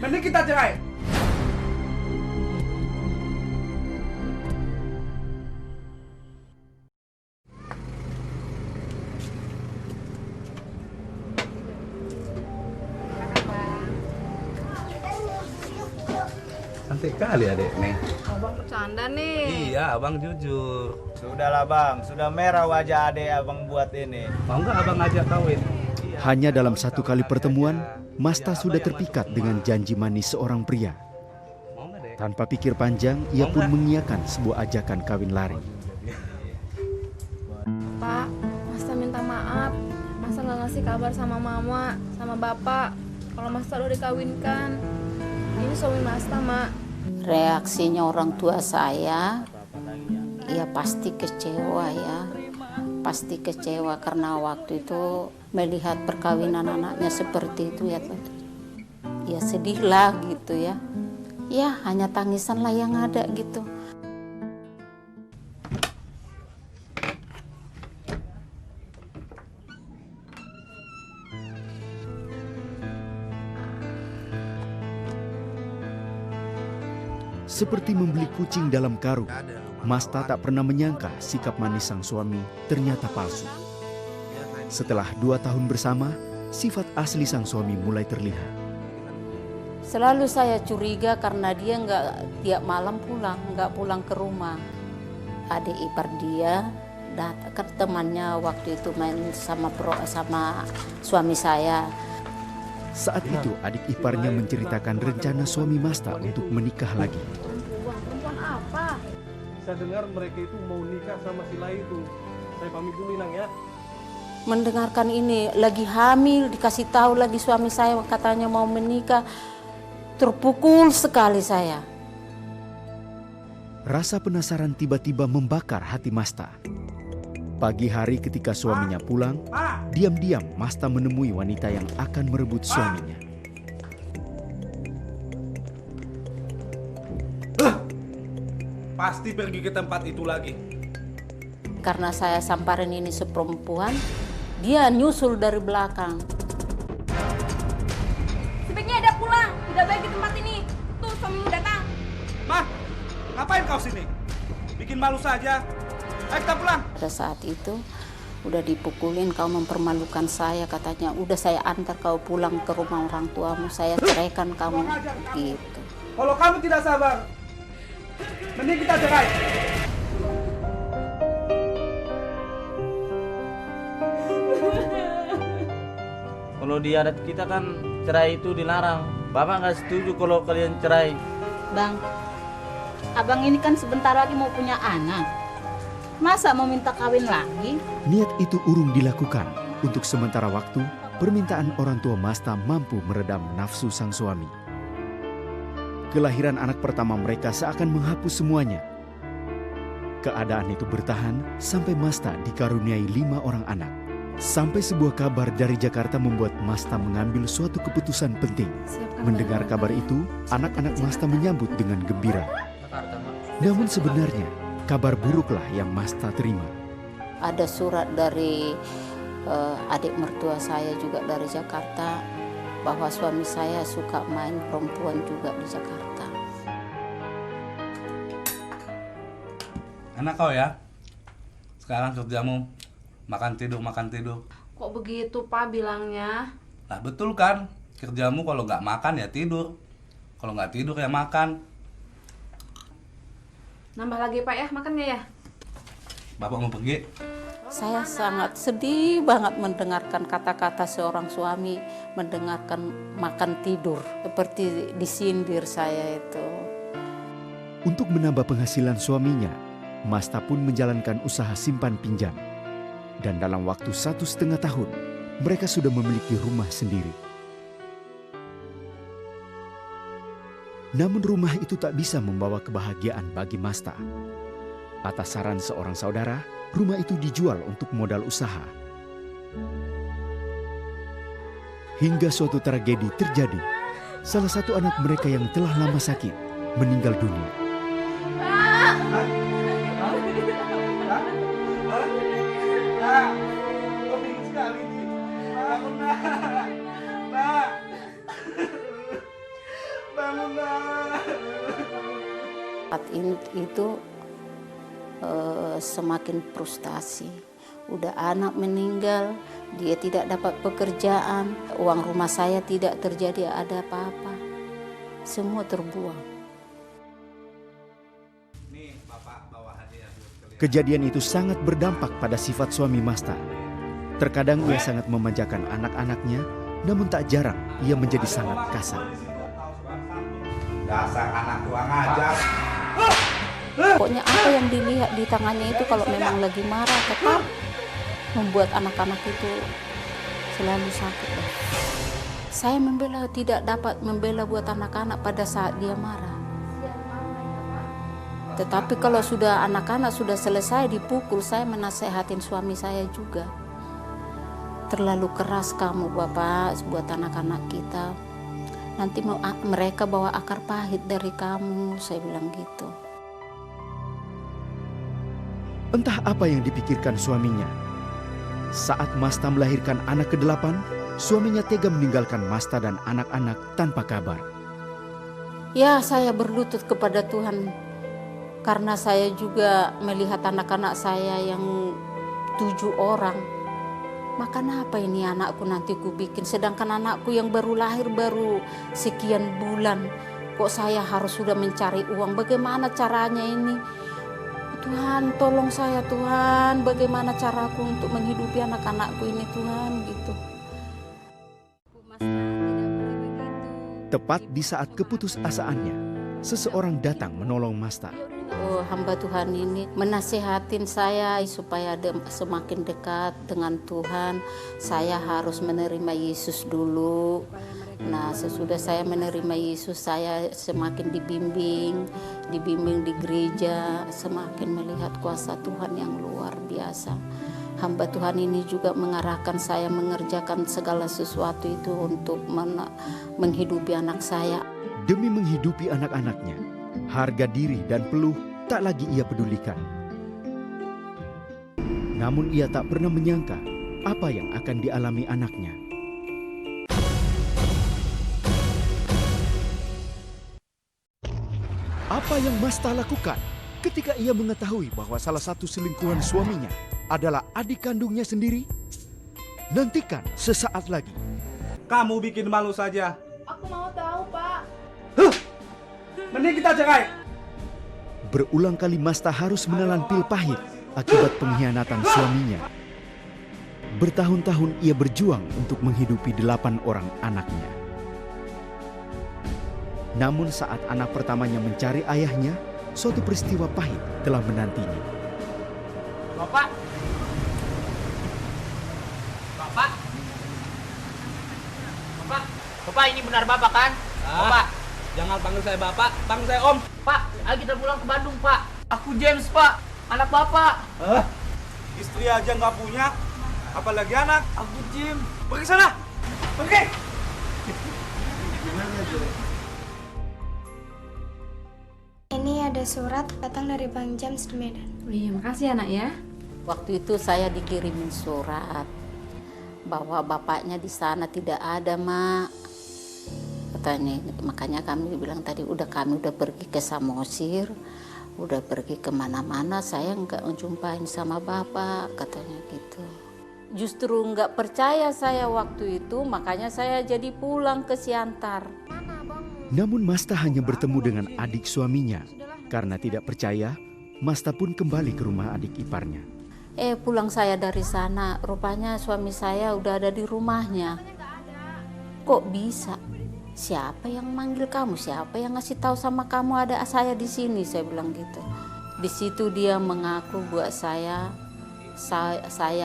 Mending kita cerai. Cantik kali adek nih. Abang bercanda nih. Iya, abang jujur. Sudahlah bang, sudah merah wajah adek abang buat ini. Mau nggak abang ajak kawin? Hanya dalam satu kali pertemuan, Masta sudah terpikat dengan janji manis seorang pria. Mau nggak dek? Tanpa pikir panjang, ia pun mengiyakan sebuah ajakan kawin lari. Pak, Masta minta maaf. Masta nggak ngasih kabar sama mama, sama bapak. Kalau Masta udah dikawinkan. Ini suami Masta, Mak. Reaksinya orang tua saya, ya pasti kecewa ya. Pasti kecewa karena waktu itu melihat perkawinan anaknya seperti itu ya. Ya sedih lah gitu ya. Ya hanya tangisan lah yang ada gitu. Seperti membeli kucing dalam karung, Masta tak pernah menyangka sikap manis sang suami ternyata palsu. Setelah 2 tahun bersama, sifat asli sang suami mulai terlihat. Selalu saya curiga karena dia nggak tiap malam pulang, nggak pulang ke rumah. Adik ipar dia, datang temannya waktu itu main sama suami saya. Saat itu adik iparnya menceritakan rencana suami Masta untuk menikah lagi. Perempuan apa? Saya dengar mereka itu mau nikah sama si Lai itu. Saya pamit dulu Inang ya. Mendengarkan ini lagi hamil, dikasih tahu lagi suami saya katanya mau menikah, terpukul sekali saya. Rasa penasaran tiba-tiba membakar hati Masta. Pagi hari ketika suaminya pulang, diam-diam Masta menemui wanita yang akan merebut suaminya. Pasti pergi ke tempat itu lagi. Karena saya samperin ini seperempuan, dia nyusul dari belakang. Sebaiknya ada pulang. Tidak baik di tempat ini. Tuh, suamimu datang. Mah, ngapain kau sini? Bikin malu saja. Ayo kita pulang. Pada saat itu udah dipukulin, kau mempermalukan saya katanya. Udah saya antar kau pulang ke rumah orang tuamu, saya ceraikan kamu gitu. Kalau kamu tidak sabar, mending kita cerai. Kalau di adat kita kan cerai itu dilarang. Bapak nggak setuju kalau kalian cerai. Bang, abang ini kan sebentar lagi mau punya anak. Masa mau minta kawin lagi? Niat itu urung dilakukan. Untuk sementara waktu, permintaan orang tua Masta mampu meredam nafsu sang suami. Kelahiran anak pertama mereka seakan menghapus semuanya. Keadaan itu bertahan sampai Masta dikaruniai 5 orang anak. Sampai sebuah kabar dari Jakarta membuat Masta mengambil suatu keputusan penting. Mendengar kabar itu, anak-anak Masta menyambut dengan gembira. Namun sebenarnya, kabar buruklah yang Masta terima. Ada surat dari adik mertua saya juga dari Jakarta, bahwa suami saya suka main perempuan juga di Jakarta. Enak kau ya. Sekarang kerjamu makan tidur, makan tidur. Kok begitu, Pak, bilangnya? Nah betul kan, kerjamu kalau nggak makan ya tidur. Kalau nggak tidur ya makan. Nambah lagi, Pak, ya, makannya ya? Bapak mau pergi? Saya sangat sedih banget mendengarkan kata-kata seorang suami, mendengarkan makan tidur, seperti disindir saya itu. Untuk menambah penghasilan suaminya, Masta pun menjalankan usaha simpan pinjam. Dan dalam waktu 1,5 tahun, mereka sudah memiliki rumah sendiri. Namun rumah itu tak bisa membawa kebahagiaan bagi Masta. Atas saran seorang saudara, rumah itu dijual untuk modal usaha. Hingga suatu tragedi terjadi. Salah satu anak mereka yang telah lama sakit meninggal dunia. Kau tinggi sekali nih. Bangun nak. Nak. Saat itu semakin frustasi. Udah anak meninggal, dia tidak dapat pekerjaan, uang rumah saya tidak terjadi ada apa-apa. Semua terbuang. Nih, Bapak bawa hadiah buat kalian. Kejadian itu sangat berdampak pada sifat suami Masta. Terkadang ia sangat memanjakan anak-anaknya, namun tak jarang ia menjadi sangat kasar. Dasar anak kurang ajar. Pokoknya apa yang dilihat di tangannya itu kalau memang lagi marah tetap membuat anak-anak itu selalu sakit. Saya tidak dapat membela buat anak-anak pada saat dia marah. Tetapi kalau sudah anak-anak sudah selesai dipukul, saya menasehatin suami saya juga. Terlalu keras kamu Bapak buat anak-anak kita. Nanti mereka bawa akar pahit dari kamu, saya bilang gitu. Entah apa yang dipikirkan suaminya. Saat Masta melahirkan anak ke-8, suaminya tega meninggalkan Masta dan anak-anak tanpa kabar. Ya, saya berlutut kepada Tuhan. Karena saya juga melihat anak-anak saya yang 7 orang. Makan apa ini anakku nanti ku bikin. Sedangkan anakku yang baru lahir baru sekian bulan. Kok saya harus sudah mencari uang. Bagaimana caranya ini? Tuhan tolong saya Tuhan. Bagaimana caraku untuk menghidupi anak-anakku ini Tuhan gitu. Tepat di saat keputusasaannya, seseorang datang menolong Masta. Oh, hamba Tuhan ini menasehatin saya supaya semakin dekat dengan Tuhan. Saya harus menerima Yesus dulu. Nah, sesudah saya menerima Yesus, saya semakin dibimbing di gereja, semakin melihat kuasa Tuhan yang luar biasa. Hamba Tuhan ini juga mengarahkan saya mengerjakan segala sesuatu itu untuk menghidupi anak saya. Demi menghidupi anak-anaknya, harga diri dan peluh tak lagi ia pedulikan. Namun ia tak pernah menyangka apa yang akan dialami anaknya. Apa yang Masta lakukan ketika ia mengetahui bahwa salah satu selingkuhan suaminya adalah adik kandungnya sendiri? Nantikan sesaat lagi. Kamu bikin malu saja. Aku mau tahu, Pak. Mending kita cerai. Berulang kali Masta harus menelan pil pahit akibat pengkhianatan suaminya. Bertahun-tahun ia berjuang untuk menghidupi 8 orang anaknya. Namun saat anak pertamanya mencari ayahnya, suatu peristiwa pahit telah menantinya. Bapak. Bapak. Bapak. Bapak ini benar Bapak kan? Bapak. Jangan panggil saya Bapak, panggil saya Om. Pak, ayo kita pulang ke Bandung, Pak. Aku James, Pak. Anak Bapak. Istri aja nggak punya, apalagi anak. Aku Jim. Pergi sana, pergi. Ini ada surat datang dari Bang James di Medan. Oh iya, makasih anak ya. Waktu itu saya dikirimin surat bahwa bapaknya di sana tidak ada, Mak. Katanya, makanya kami bilang tadi kami udah pergi ke Samosir, udah pergi kemana-mana, saya nggak jumpain sama bapak, katanya gitu. Justru nggak percaya saya waktu itu, makanya saya jadi pulang ke Siantar. Namun Masta hanya bertemu dengan adik suaminya. Karena tidak percaya, Masta pun kembali ke rumah adik iparnya. Pulang saya dari sana, rupanya suami saya udah ada di rumahnya. Kok bisa? Siapa yang manggil kamu? Siapa yang ngasih tahu sama kamu ada saya di sini? Saya bilang gitu. Di situ dia mengaku buat saya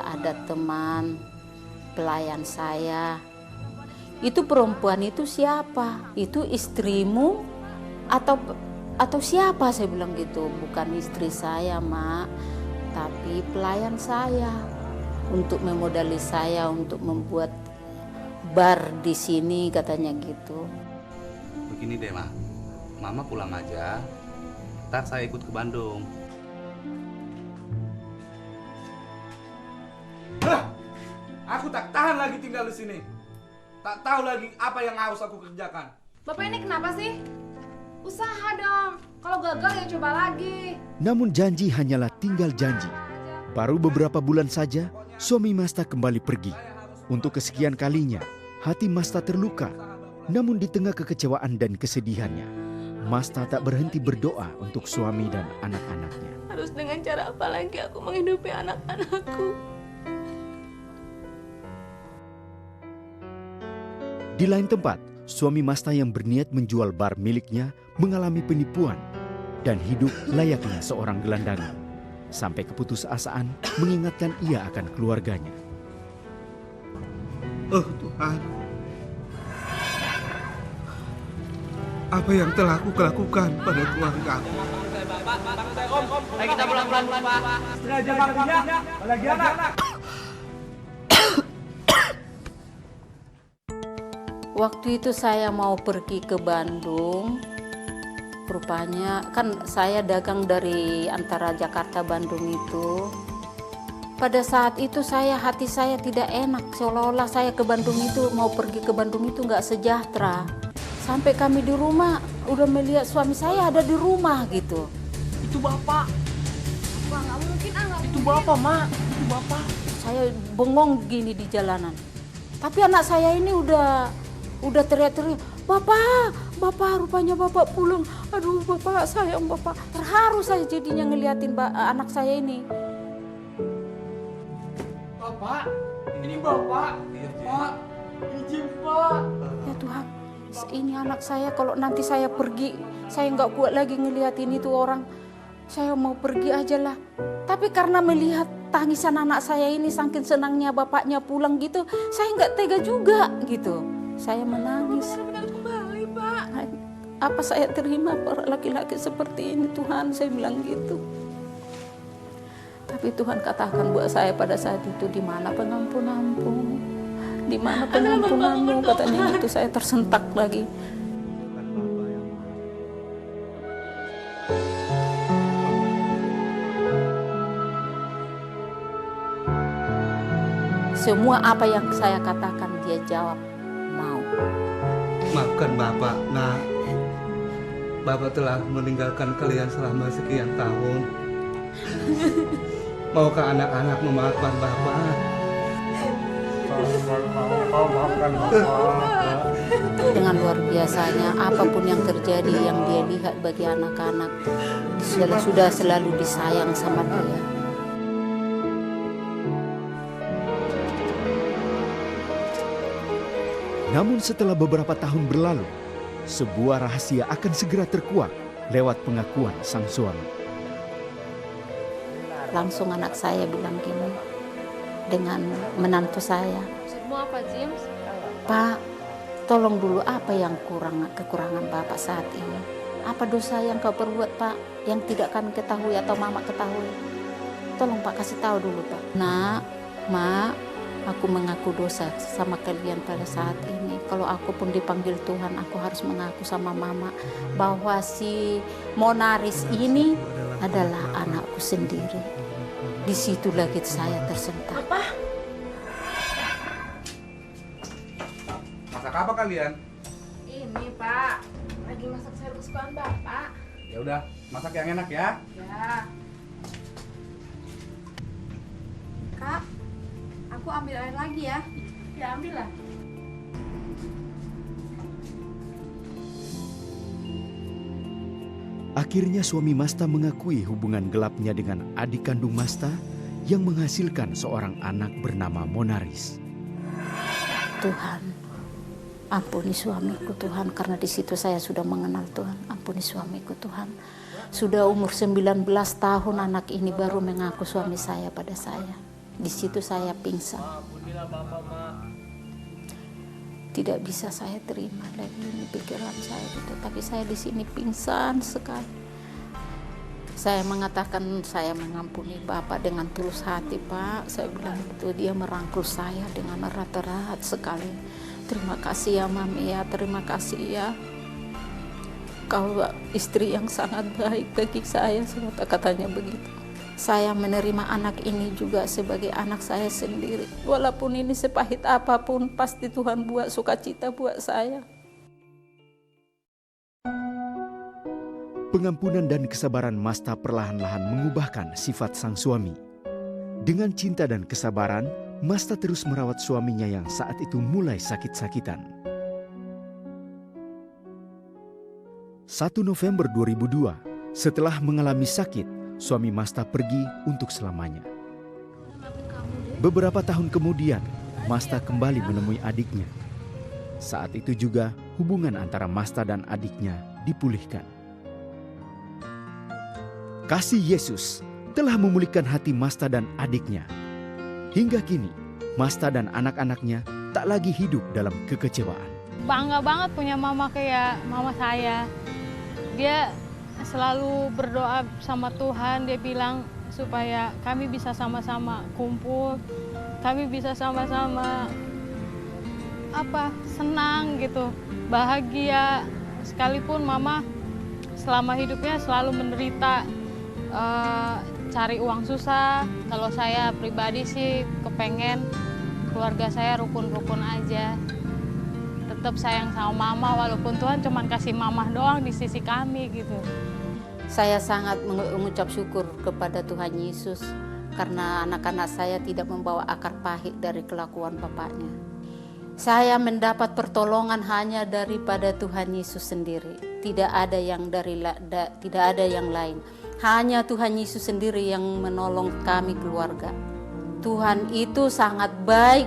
ada teman pelayan saya. Itu perempuan itu siapa? Itu istrimu atau siapa? Saya bilang gitu. Bukan istri saya, Mak, tapi pelayan saya untuk memodali saya untuk membuat bar di sini, katanya gitu. Begini deh, Mama pulang aja. Ntar saya ikut ke Bandung. Aku tak tahan lagi tinggal di sini. Tak tahu lagi apa yang harus aku kerjakan. Bapak ini kenapa sih? Usaha dong. Kalau gagal ya coba lagi. Namun janji hanyalah tinggal janji. Baru beberapa bulan saja, suami Masta kembali pergi. Untuk kesekian kalinya, hati Masta terluka. Namun di tengah kekecewaan dan kesedihannya, Masta tak berhenti berdoa untuk suami dan anak-anaknya. Harus dengan cara apa lagi aku menghidupi anak-anakku? Di lain tempat, suami Masta yang berniat menjual bar miliknya mengalami penipuan dan hidup layaknya seorang gelandangan. Sampai keputusasaan mengingatkan ia akan keluarganya. Oh Tuhan, apa yang telah aku lakukan pada keluarga aku? Ayo kita pulang-pulang, Pak. Setengah jam kerja, lagi anak. Waktu itu saya mau pergi ke Bandung. Rupanya kan saya dagang dari antara Jakarta Bandung itu. Pada saat itu hati saya tidak enak, seolah-olah saya ke Bandung itu mau pergi ke Bandung itu nggak sejahtera. Sampai kami di rumah udah melihat suami saya ada di rumah gitu. Itu Bapak. Wah, nggak mungkin nggak Itu mungkin. Bapak, Mak. Itu Bapak. Saya bengong gini di jalanan. Tapi anak saya ini udah teriak-teriak, Bapak, rupanya Bapak pulang. Aduh Bapak, sayang Bapak. Terharu saya jadinya ngeliatin anak saya ini. Bapak, ini Bapak. Pak, izin Pak. Ya Tuhan, ini anak saya kalau nanti saya pergi, saya nggak kuat lagi ngeliatin itu orang. Saya mau pergi aja lah. Tapi karena melihat tangisan anak saya ini saking senangnya bapaknya pulang gitu, saya nggak tega juga gitu. Saya menangis. Benar-benar kembali, Pak. Apa saya terima laki-laki seperti ini Tuhan, saya bilang gitu. Tapi Tuhan katakan buat saya pada saat itu, di mana pengampunanmu? Di mana pengampunanmu? Katanya gitu, saya tersentak lagi. Semua apa yang saya katakan dia jawab mau. Maafkan Bapak, Nak. Bapak telah meninggalkan kalian selama sekian tahun. Maukah anak-anak memaafkan Bapak? Dengan luar biasanya, apapun yang terjadi yang dia lihat bagi anak-anak, sudah selalu disayang sama dia. Namun setelah beberapa tahun berlalu, sebuah rahasia akan segera terkuak lewat pengakuan sang suami. Langsung anak saya bilang gini dengan menantu saya, Maksudmu apa, James? Pak, tolong dulu apa yang kekurangan Bapak saat ini? Apa dosa yang kau perbuat Pak yang tidak kami ketahui atau Mama ketahui? Tolong Pak kasih tahu dulu Pak. Nak, Mak, aku mengaku dosa sama kalian pada saat ini. Kalau aku pun dipanggil Tuhan, aku harus mengaku sama Mama bahwa si Monaris ini adalah anakku sendiri. Di situ lagi saya tersentak. Masak apa kalian? Ini, Pak. Lagi masak sayur kesukaan Bapak. Ya udah, masak yang enak ya. Ya. Kak, aku ambil air lagi ya. Ya, ambil lah. Akhirnya suami Masta mengakui hubungan gelapnya dengan adik kandung Masta yang menghasilkan seorang anak bernama Monaris. Tuhan, ampuni suamiku Tuhan, karena di situ saya sudah mengenal Tuhan. Ampuni suamiku Tuhan. Sudah umur 19 tahun anak ini baru mengaku suami saya pada saya. Di situ saya pingsan. Tidak bisa saya terima lagi ini pikiran saya gitu. Tapi saya di sini pingsan sekali. Saya mengatakan saya mengampuni Bapak dengan tulus hati Pak. Saya bilang itu, dia merangkul saya dengan erat-erat sekali. Terima kasih ya Mami ya, terima kasih ya. Kau istri yang sangat baik bagi saya, katanya begitu. Saya menerima anak ini juga sebagai anak saya sendiri. Walaupun ini sepahit apapun, pasti Tuhan buat sukacita buat saya. Pengampunan dan kesabaran Masta perlahan-lahan mengubahkan sifat sang suami. Dengan cinta dan kesabaran, Masta terus merawat suaminya yang saat itu mulai sakit-sakitan. 1 November 2002, setelah mengalami sakit, suami Masta pergi untuk selamanya. Beberapa tahun kemudian, Masta kembali menemui adiknya. Saat itu juga hubungan antara Masta dan adiknya dipulihkan. Kasih Yesus telah memulihkan hati Masta dan adiknya. Hingga kini, Masta dan anak-anaknya tak lagi hidup dalam kekecewaan. Bangga banget punya mama kayak mama saya. Dia selalu berdoa sama Tuhan, dia bilang supaya kami bisa sama-sama kumpul, kami bisa sama-sama senang gitu, bahagia. Sekalipun mama selama hidupnya selalu menderita, cari uang susah. Kalau saya pribadi sih kepengen keluarga saya rukun-rukun aja, tetap sayang sama mama walaupun Tuhan cuma kasih mama doang di sisi kami gitu. Saya sangat mengucap syukur kepada Tuhan Yesus karena anak-anak saya tidak membawa akar pahit dari kelakuan bapaknya. Saya mendapat pertolongan hanya daripada Tuhan Yesus sendiri. Tidak ada yang lain. Hanya Tuhan Yesus sendiri yang menolong kami keluarga. Tuhan itu sangat baik.